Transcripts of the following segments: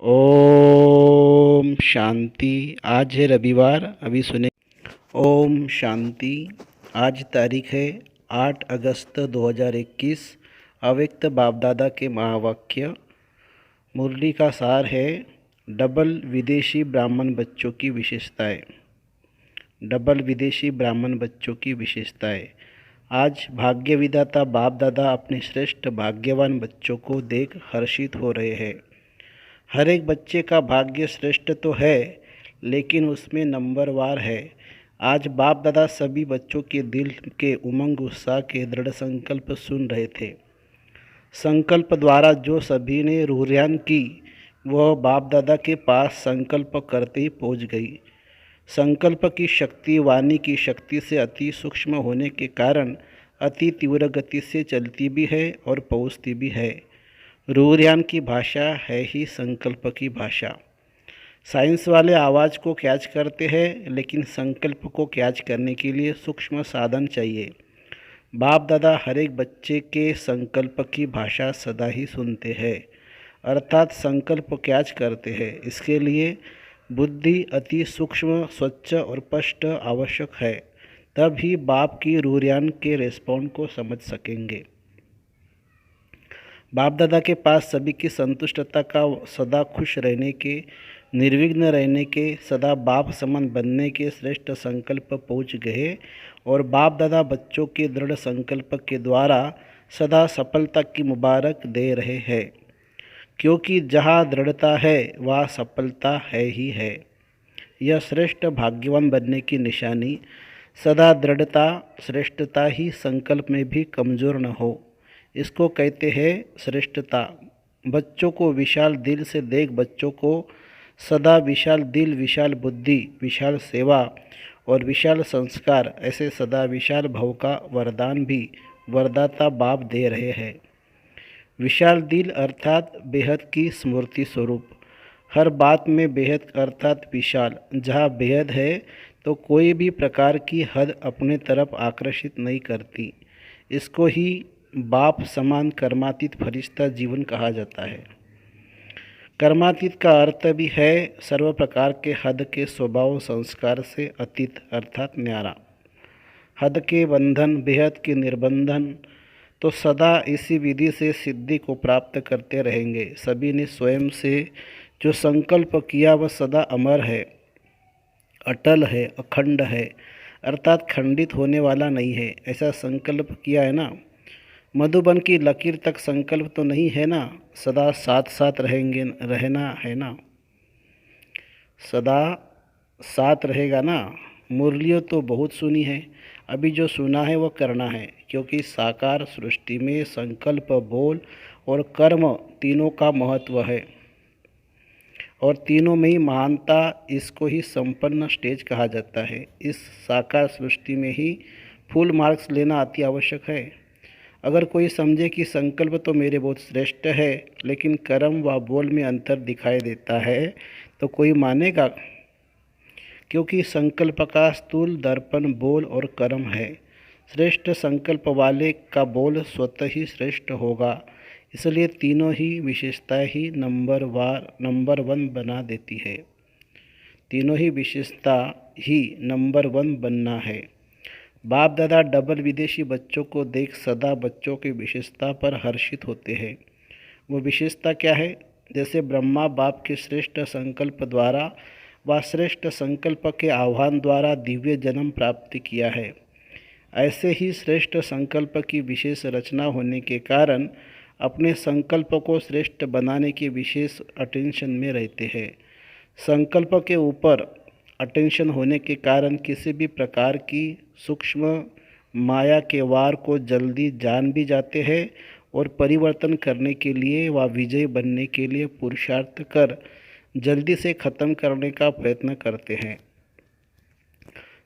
ओम शांति। आज है रविवार। अभी सुने। ओम शांति। आज तारीख है 8 अगस्त 2021। अव्यक्त बापदादा के महावाक्य। मुरली का सार है डबल विदेशी ब्राह्मण बच्चों की विशेषताएं। डबल विदेशी ब्राह्मण बच्चों की विशेषताएं। आज भाग्य विधाता बाप दादा अपने श्रेष्ठ भाग्यवान बच्चों को देख हर्षित हो रहे हैं। हर एक बच्चे का भाग्य श्रेष्ठ तो है, लेकिन उसमें नंबरवार है। आज बाप दादा सभी बच्चों के दिल के उमंग उत्साह के दृढ़ संकल्प सुन रहे थे। संकल्प द्वारा जो सभी ने रूहयान की, वह बाप दादा के पास संकल्प करते ही पहुंच गई। संकल्प की शक्ति वाणी की शक्ति से अति सूक्ष्म होने के कारण अति तीव्र गति से चलती भी है और पहुँचती भी है। रूहयान की भाषा है ही संकल्प की भाषा। साइंस वाले आवाज़ को कैच करते हैं, लेकिन संकल्प को कैच करने के लिए सूक्ष्म साधन चाहिए। बाप दादा हर एक बच्चे के संकल्प की भाषा सदा ही सुनते हैं, अर्थात संकल्प कैच करते हैं। इसके लिए बुद्धि अति सूक्ष्म, स्वच्छ और स्पष्ट आवश्यक है। तब ही बाप की रूहयान के रेस्पॉन्ड को समझ सकेंगे। बाप दादा के पास सभी की संतुष्टता का, सदा खुश रहने के, निर्विघ्न रहने के, सदा बाप समान बनने के श्रेष्ठ संकल्प पहुँच गए और बाप दादा बच्चों के दृढ़ संकल्प के द्वारा सदा सफलता की मुबारक दे रहे हैं, क्योंकि जहाँ दृढ़ता है वहाँ सफलता है ही है। यह श्रेष्ठ भाग्यवान बनने की निशानी सदा दृढ़ता, श्रेष्ठता ही संकल्प में भी कमज़ोर न हो, इसको कहते हैं श्रेष्ठता। बच्चों को विशाल दिल से देख, बच्चों को सदा विशाल दिल, विशाल बुद्धि, विशाल सेवा और विशाल संस्कार, ऐसे सदा विशाल भव का वरदान भी वरदाता बाप दे रहे हैं। विशाल दिल अर्थात बेहद की स्मृति स्वरूप। हर बात में बेहद अर्थात विशाल। जहाँ बेहद है तो कोई भी प्रकार की हद अपने तरफ आकर्षित नहीं करती। इसको ही बाप समान कर्मातीत फरिश्ता जीवन कहा जाता है। कर्मातीत का अर्थ भी है सर्व प्रकार के हद के स्वभाव संस्कार से अतीत, अर्थात न्यारा। हद के बंधन, बेहद के निर्बंधन तो सदा इसी विधि से सिद्धि को प्राप्त करते रहेंगे। सभी ने स्वयं से जो संकल्प किया वह सदा अमर है, अटल है, अखंड है, अर्थात खंडित होने वाला नहीं है। ऐसा संकल्प किया है ना। मधुबन की लकीर तक संकल्प तो नहीं है ना, सदा साथ साथ रहेंगे, रहना है ना, सदा साथ रहेगा ना। मुरलियों तो बहुत सुनी है, अभी जो सुना है वह करना है, क्योंकि साकार सृष्टि में संकल्प, बोल और कर्म तीनों का महत्व है और तीनों में ही महानता। इसको ही संपन्न स्टेज कहा जाता है। इस साकार सृष्टि में ही फुल मार्क्स लेना अति आवश्यक है। अगर कोई समझे कि संकल्प तो मेरे बहुत श्रेष्ठ है, लेकिन कर्म व बोल में अंतर दिखाई देता है, तो कोई मानेगा? क्योंकि संकल्प का स्थूल दर्पण बोल और कर्म है। श्रेष्ठ संकल्प वाले का बोल स्वतः ही श्रेष्ठ होगा। इसलिए तीनों ही विशेषताएं ही नंबर वन बना देती है। तीनों ही विशेषता ही नंबर वन बनना है। बाप दादा डबल विदेशी बच्चों को देख सदा बच्चों की विशेषता पर हर्षित होते हैं। वो विशेषता क्या है? जैसे ब्रह्मा बाप के श्रेष्ठ संकल्प द्वारा व श्रेष्ठ संकल्प के आह्वान द्वारा दिव्य जन्म प्राप्त किया है, ऐसे ही श्रेष्ठ संकल्प की विशेष रचना होने के कारण अपने संकल्प को श्रेष्ठ बनाने के विशेष अटेंशन में रहते हैं। संकल्प के ऊपर अटेंशन होने के कारण किसी भी प्रकार की सूक्ष्म माया के वार को जल्दी जान भी जाते हैं और परिवर्तन करने के लिए व विजय बनने के लिए पुरुषार्थ कर जल्दी से ख़त्म करने का प्रयत्न करते हैं।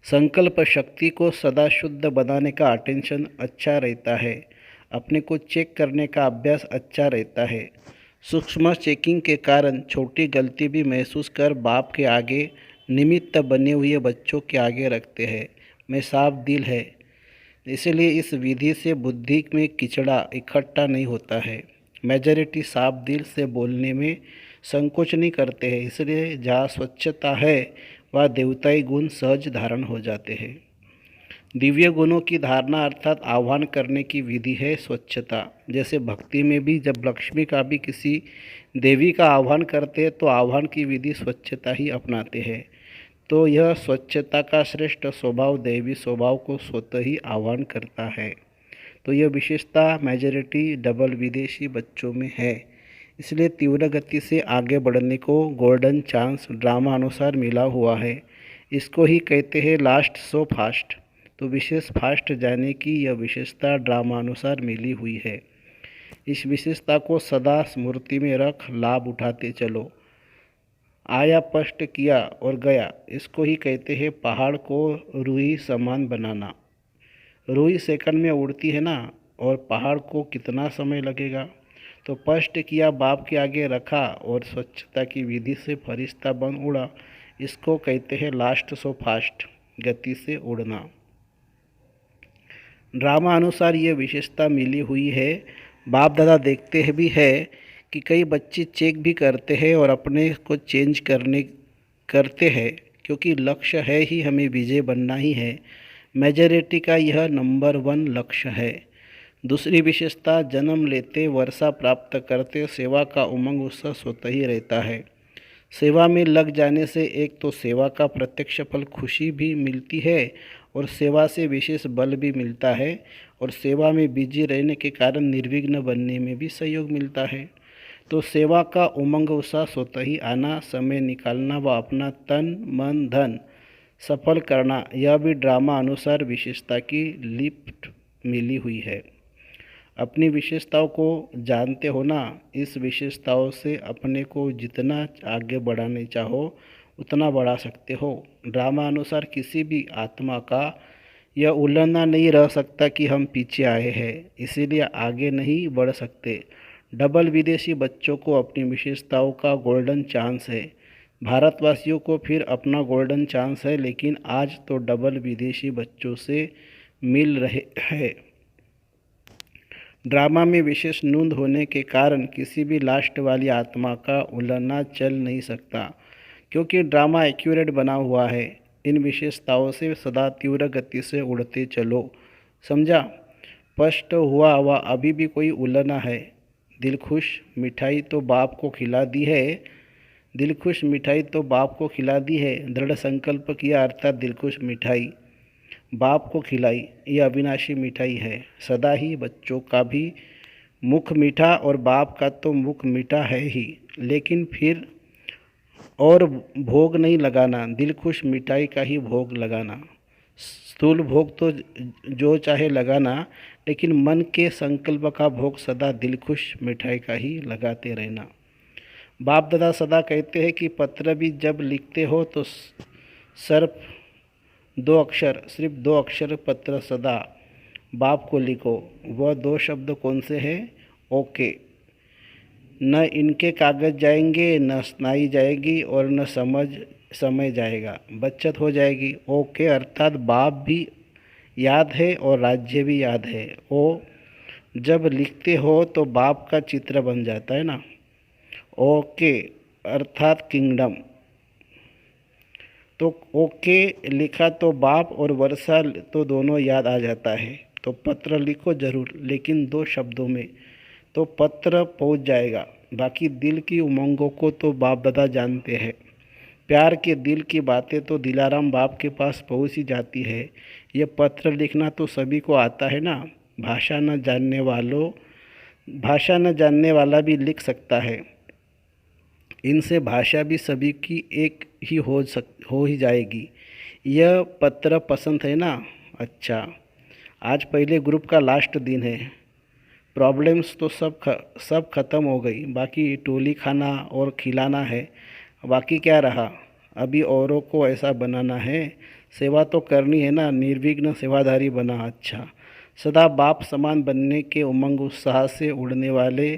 संकल्प शक्ति को सदा शुद्ध बनाने का अटेंशन अच्छा रहता है। अपने को चेक करने का अभ्यास अच्छा रहता है। सूक्ष्म चेकिंग के कारण छोटी गलती भी महसूस कर बाप के आगे निमित्त बने हुए बच्चों के आगे रखते हैं। मैं साफ दिल है, इसलिए इस विधि से बुद्धि में किचड़ा इकट्ठा नहीं होता है। मेजॉरिटी साफ दिल से बोलने में संकोच नहीं करते हैं, इसलिए जहाँ स्वच्छता है वहाँ देवताई गुण सहज धारण हो जाते हैं। दिव्य गुणों की धारणा अर्थात आह्वान करने की विधि है स्वच्छता। जैसे भक्ति में भी जब लक्ष्मी का भी किसी देवी का आह्वान करते हैं तो आह्वान की विधि स्वच्छता ही अपनाते हैं। तो यह स्वच्छता का श्रेष्ठ स्वभाव दैवी स्वभाव को स्वतः ही आह्वान करता है। तो यह विशेषता मेजॉरिटी डबल विदेशी बच्चों में है, इसलिए तीव्र गति से आगे बढ़ने को गोल्डन चांस ड्रामा अनुसार मिला हुआ है। इसको ही कहते हैं लास्ट सो फास्ट। तो विशेष फास्ट जाने की यह विशेषता ड्रामा अनुसार मिली हुई है। इस विशेषता को सदा स्मृति में रख लाभ उठाते चलो। आया स्पष्ट किया और गया, इसको ही कहते हैं पहाड़ को रूई समान बनाना। रूई सेकंड में उड़ती है ना, और पहाड़ को कितना समय लगेगा। तो स्पष्ट किया बाप के आगे रखा और स्वच्छता की विधि से फरिश्ता बन उड़ा, इसको कहते हैं लास्ट सो फास्ट, गति से उड़ना। ड्रामा अनुसार ये विशेषता मिली हुई है। बाप दादा देखते हैं भी है कि कई बच्चे चेक भी करते हैं और अपने को चेंज करते हैं, क्योंकि लक्ष्य है ही हमें विजय बनना ही है। मेजॉरिटी का यह नंबर 1 लक्ष्य है। दूसरी विशेषता जन्म लेते वर्षा प्राप्त करते सेवा का उमंग उत्साह स्वतः ही रहता है। सेवा में लग जाने से एक तो सेवा का प्रत्यक्ष फल खुशी भी मिलती है और सेवा से विशेष बल भी मिलता है, और सेवा में बिजी रहने के कारण निर्विघ्न बनने में भी सहयोग मिलता है। तो सेवा का उमंग उत्साह स्वतः ही आना, समय निकालना व अपना तन मन धन सफल करना, यह भी ड्रामा अनुसार विशेषता की लिफ्ट मिली हुई है। अपनी विशेषताओं को जानते हो ना, इस विशेषताओं से अपने को जितना आगे बढ़ाने चाहो उतना बढ़ा सकते हो। ड्रामा अनुसार किसी भी आत्मा का यह उल्लंघना नहीं रह सकता कि हम पीछे आए हैं, इसीलिए आगे नहीं बढ़ सकते। डबल विदेशी बच्चों को अपनी विशेषताओं का गोल्डन चांस है। भारतवासियों को फिर अपना गोल्डन चांस है, लेकिन आज तो डबल विदेशी बच्चों से मिल रहे हैं। ड्रामा में विशेष नूंद होने के कारण किसी भी लास्ट वाली आत्मा का उल्लंघना चल नहीं सकता, क्योंकि ड्रामा एक्यूरेट बना हुआ है। इन विशेषताओं से सदा तीव्र गति से उड़ते चलो। समझा? स्पष्ट हुआ वह अभी भी कोई उल्लंघना है। दिलखुश मिठाई तो बाप को खिला दी है। दिलखुश मिठाई तो बाप को खिला दी है। दृढ़ संकल्प किया अर्थात दिलखुश मिठाई बाप को खिलाई, यह अविनाशी मिठाई है। सदा ही बच्चों का भी मुख मीठा और बाप का तो मुख मीठा है ही, लेकिन फिर और भोग नहीं लगाना, दिलखुश मिठाई का ही भोग लगाना। स्थूल भोग तो जो चाहे लगाना, लेकिन मन के संकल्प का भोग सदा दिलखुश मिठाई का ही लगाते रहना। बाप दादा सदा कहते हैं कि पत्र भी जब लिखते हो तो सिर्फ 2 अक्षर, सिर्फ 2 अक्षर पत्र सदा बाप को लिखो। वह 2 शब्द कौन से हैं? ओके। न इनके कागज़ जाएंगे, न स्नाई जाएगी और न समय जाएगा, बचत हो जाएगी। ओके अर्थात बाप भी याद है और राज्य भी याद है। ओ जब लिखते हो तो बाप का चित्र बन जाता है ना। ओके अर्थात किंगडम। तो ओके लिखा तो बाप और वर्षा तो दोनों याद आ जाता है। तो पत्र लिखो ज़रूर, लेकिन 2 शब्दों में, तो पत्र पहुंच जाएगा। बाकी दिल की उमंगों को तो बाप दादा जानते हैं। प्यार के दिल की बातें तो दिलाराम बाप के पास पहुंच ही जाती है। ये पत्र लिखना तो सभी को आता है ना। भाषा न जानने वाला भी लिख सकता है। इनसे भाषा भी सभी की एक ही हो ही जाएगी। यह पत्र पसंद है ना? अच्छा, आज पहले ग्रुप का लास्ट दिन है। प्रॉब्लम्स तो सब ख़त्म हो गई, बाकी टोली खाना और खिलाना है। बाकी क्या रहा? अभी औरों को ऐसा बनाना है। सेवा तो करनी है ना, निर्विघ्न सेवाधारी बना। अच्छा, सदा बाप समान बनने के उमंग उत्साह से उड़ने वाले,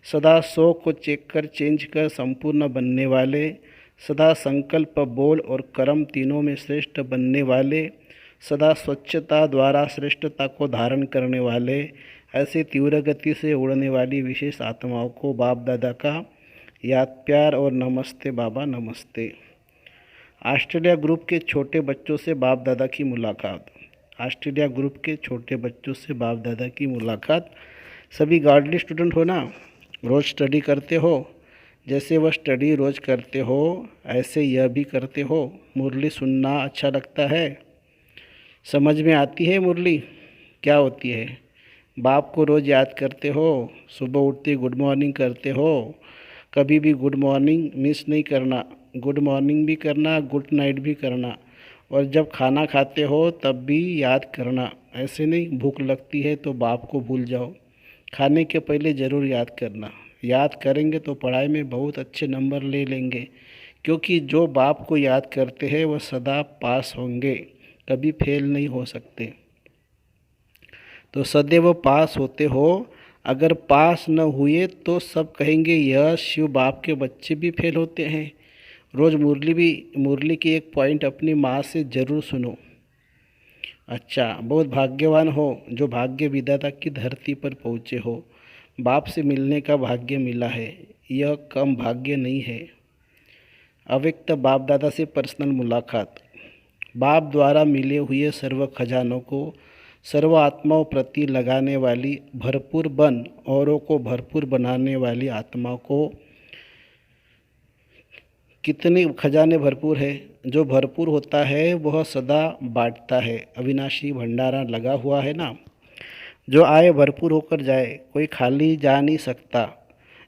सदा 100 को चेंज कर संपूर्ण बनने वाले, सदा संकल्प बोल और कर्म तीनों में श्रेष्ठ बनने वाले, सदा स्वच्छता द्वारा श्रेष्ठता को धारण करने वाले, ऐसे तीव्र गति से उड़ने वाली विशेष आत्माओं को बाप दादा का याद प्यार और नमस्ते बाबा नमस्ते। ऑस्ट्रेलिया ग्रुप के छोटे बच्चों से बाप दादा की मुलाकात। ऑस्ट्रेलिया ग्रुप के छोटे बच्चों से बाप दादा की मुलाकात। सभी गॉडली स्टूडेंट हो ना, रोज़ स्टडी करते हो। जैसे वह स्टडी रोज़ करते हो ऐसे यह भी करते हो। मुरली सुनना अच्छा लगता है, समझ में आती है मुरली क्या होती है। बाप को रोज़ याद करते हो, सुबह उठते गुड मॉर्निंग करते हो। कभी भी गुड मॉर्निंग मिस नहीं करना, गुड मॉर्निंग भी करना, गुड नाइट भी करना। और जब खाना खाते हो तब भी याद करना। ऐसे नहीं भूख लगती है तो बाप को भूल जाओ, खाने के पहले ज़रूर याद करना। याद करेंगे तो पढ़ाई में बहुत अच्छे नंबर ले लेंगे, क्योंकि जो बाप को याद करते हैं वह सदा पास होंगे, कभी फेल नहीं हो सकते। तो सदैव पास होते हो। अगर पास न हुए तो सब कहेंगे यह शिव बाप के बच्चे भी फेल होते हैं। रोज़ मुरली की एक पॉइंट अपनी माँ से ज़रूर सुनो। अच्छा, बहुत भाग्यवान हो जो भाग्य विधाता की धरती पर पहुँचे हो। बाप से मिलने का भाग्य मिला है, यह कम भाग्य नहीं है। अव्यक्त बाप दादा से पर्सनल मुलाकात। बाप द्वारा मिले हुए सर्व खजानों को सर्व आत्माओं प्रति लगाने वाली भरपूर बन औरों को भरपूर बनाने वाली आत्मा को। कितने खजाने भरपूर है। जो भरपूर होता है वह सदा बांटता है। अविनाशी भंडारा लगा हुआ है ना, जो आए भरपूर होकर जाए, कोई खाली जा नहीं सकता।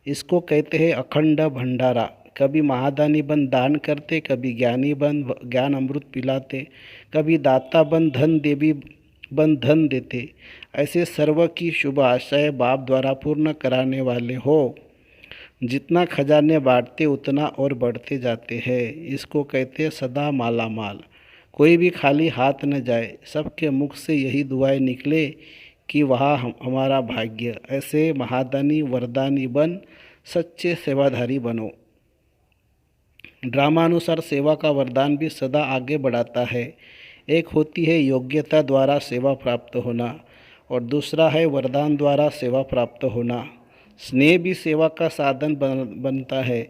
इसको कहते हैं अखंड भंडारा। कभी महादानी बन दान करते, कभी ज्ञानी बन ज्ञान अमृत पिलाते, कभी दाता बन धन देवी बन धन देते। ऐसे सर्व की शुभ आशय बाप द्वारा पूर्ण कराने वाले हो। जितना खजाने बांटते उतना और बढ़ते जाते हैं। इसको कहते हैं सदा माला माल। कोई भी खाली हाथ न जाए, सबके मुख से यही दुआएं निकले कि वहाँ हमारा भाग्य। ऐसे महादानी वरदानी बन सच्चे सेवाधारी बनो। ड्रामानुसार सेवा का वरदान भी सदा आगे बढ़ाता है। एक होती है योग्यता द्वारा सेवा प्राप्त होना और दूसरा है वरदान द्वारा सेवा प्राप्त होना। स्नेह भी सेवा का साधन बनता है।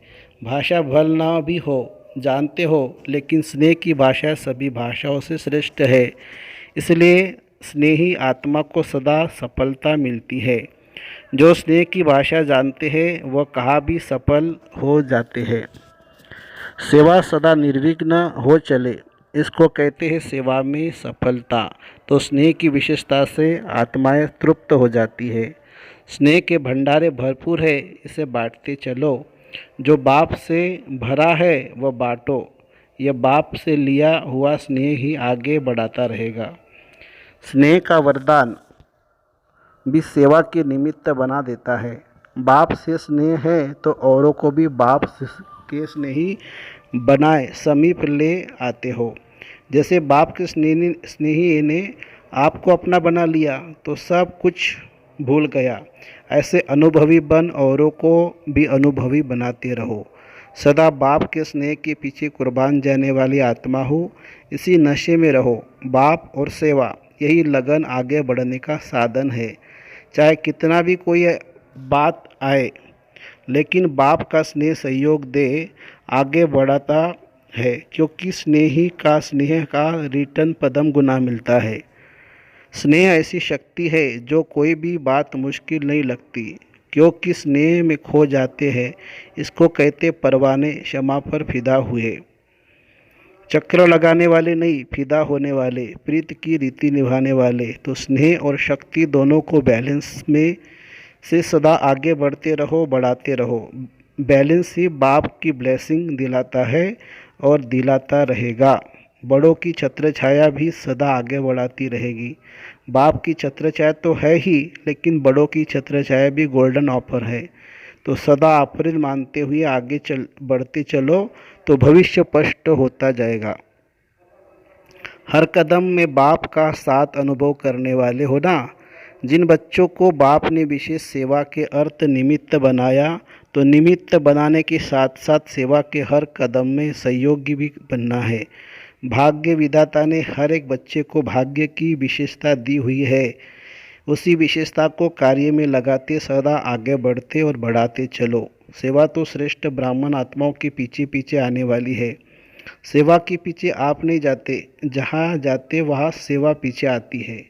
भाषा भल ना भी हो, जानते हो, लेकिन स्नेह की भाषा सभी भाषाओं से श्रेष्ठ है। इसलिए स्नेही आत्मा को सदा सफलता मिलती है। जो स्नेह की भाषा जानते हैं वह कहाँ भी सफल हो जाते हैं। सेवा सदा निर्विघ्न हो चले, इसको कहते हैं सेवा में सफलता। तो स्नेह की विशेषता से आत्माएं तृप्त हो जाती है। स्नेह के भंडारे भरपूर है, इसे बांटते चलो। जो बाप से भरा है वह बांटो। यह बाप से लिया हुआ स्नेह ही आगे बढ़ाता रहेगा। स्नेह का वरदान भी सेवा के निमित्त बना देता है। बाप से स्नेह है तो औरों को भी बाप के स्नेही बनाए समीप ले आते हो। जैसे बाप के स्नेही ने आपको अपना बना लिया तो सब कुछ भूल गया। ऐसे अनुभवी बन औरों को भी अनुभवी बनाते रहो। सदा बाप के स्नेह के पीछे कुर्बान जाने वाली आत्मा हो। इसी नशे में रहो। बाप और सेवा यही लगन आगे बढ़ने का साधन है। चाहे कितना भी कोई बात आए, लेकिन बाप का स्नेह सहयोग दे आगे बढ़ाता है, क्योंकि स्नेही का स्नेह का रिटर्न पदम गुना मिलता है। स्नेह ऐसी शक्ति है जो कोई भी बात मुश्किल नहीं लगती, क्योंकि स्नेह में खो जाते हैं। इसको कहते परवाने क्षमा पर फिदा हुए। चक्र लगाने वाले नहीं, फिदा होने वाले, प्रीत की रीति निभाने वाले। तो स्नेह और शक्ति दोनों को बैलेंस में से सदा आगे बढ़ते रहो, बढ़ाते रहो। बैलेंस ही बाप की ब्लेसिंग दिलाता है और दिलाता रहेगा। बड़ों की छत्र छाया भी सदा आगे बढ़ाती रहेगी। बाप की छत्र छाया तो है ही, लेकिन बड़ों की छत्र छाया भी गोल्डन ऑफर है। तो सदा अप्रैल मानते हुए आगे बढ़ते चलो, तो भविष्य स्पष्ट होता जाएगा। हर कदम में बाप का साथ अनुभव करने वाले हो ना। जिन बच्चों को बाप ने विशेष सेवा के अर्थ निमित्त बनाया, तो निमित्त बनाने के साथ साथ सेवा के हर कदम में सहयोगी भी बनना है। भाग्य विधाता ने हर एक बच्चे को भाग्य की विशेषता दी हुई है। उसी विशेषता को कार्य में लगाते सदा आगे बढ़ते और बढ़ाते चलो। सेवा तो श्रेष्ठ ब्राह्मण आत्माओं के पीछे पीछे आने वाली है। सेवा के पीछे आप नहीं जाते, जहाँ जाते वहाँ सेवा पीछे आती है।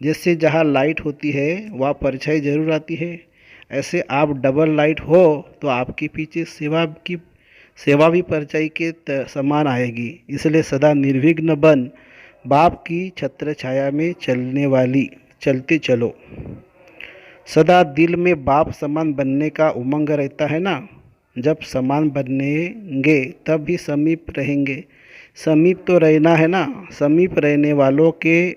जैसे जहाँ लाइट होती है वहाँ परछाई जरूर आती है, ऐसे आप डबल लाइट हो तो आपके पीछे सेवा भी परछाई के समान आएगी। इसलिए सदा निर्विघ्न बन बाप की छत्र छाया में चलते चलो। सदा दिल में बाप समान बनने का उमंग रहता है ना। जब समान बनेंगे तब भी समीप रहेंगे। समीप तो रहना है ना। समीप रहने वालों के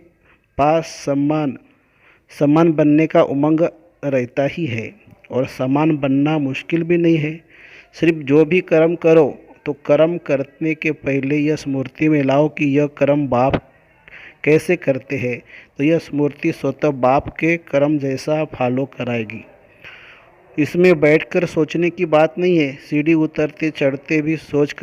पास समान बनने का उमंग रहता ही है, और समान बनना मुश्किल भी नहीं है। सिर्फ जो भी कर्म करो तो कर्म करने के पहले यह स्मृति में लाओ कि यह कर्म बाप कैसे करते हैं, तो यह स्मृति स्वतः बाप के कर्म जैसा फॉलो कराएगी। इसमें बैठकर सोचने की बात नहीं है। सीढ़ी उतरते चढ़ते भी सोच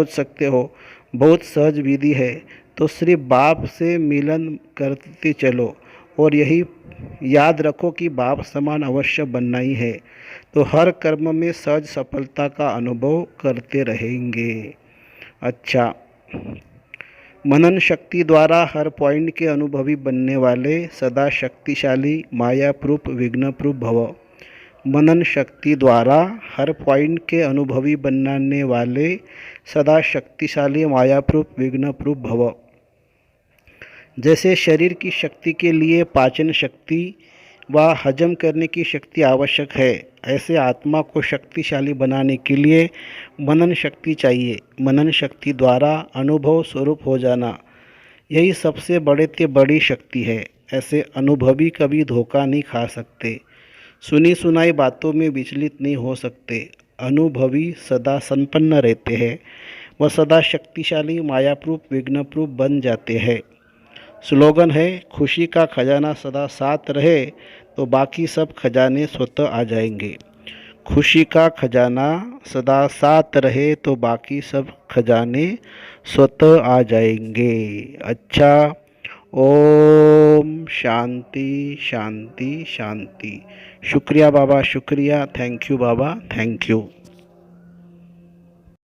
सकते हो। बहुत सहज विधि है। तो सिर्फ बाप से मिलन करते चलो, और यही याद रखो कि बाप समान अवश्य बनना ही है। तो हर कर्म में सहज सफलता का अनुभव करते रहेंगे। अच्छा, मनन शक्ति द्वारा हर पॉइंट के अनुभवी बनने वाले सदा शक्तिशाली मायाप्रूप विघ्नप्रूप भव। मनन शक्ति द्वारा हर पॉइंट के अनुभवी बनाने वाले सदा शक्तिशाली मायाप्रूप विघ्नप्रूप भव। जैसे शरीर की शक्ति के लिए पाचन शक्ति व हजम करने की शक्ति आवश्यक है, ऐसे आत्मा को शक्तिशाली बनाने के लिए मनन शक्ति चाहिए। मनन शक्ति द्वारा अनुभव स्वरूप हो जाना, यही सबसे बड़ी शक्ति है। ऐसे अनुभवी कभी धोखा नहीं खा सकते, सुनी सुनाई बातों में विचलित नहीं हो सकते। अनुभवी सदा संपन्न रहते हैं, वह सदा शक्तिशाली मायाप्रूप विघ्नप्रूप बन जाते हैं। स्लोगन है, खुशी का खजाना सदा साथ रहे तो बाकी सब खजाने स्वतः आ जाएंगे। खुशी का खजाना सदा साथ रहे तो बाकी सब खजाने स्वतः आ जाएंगे। अच्छा, ओम शांति शांति शांति। शुक्रिया बाबा, शुक्रिया। Thank you Baba, thank you.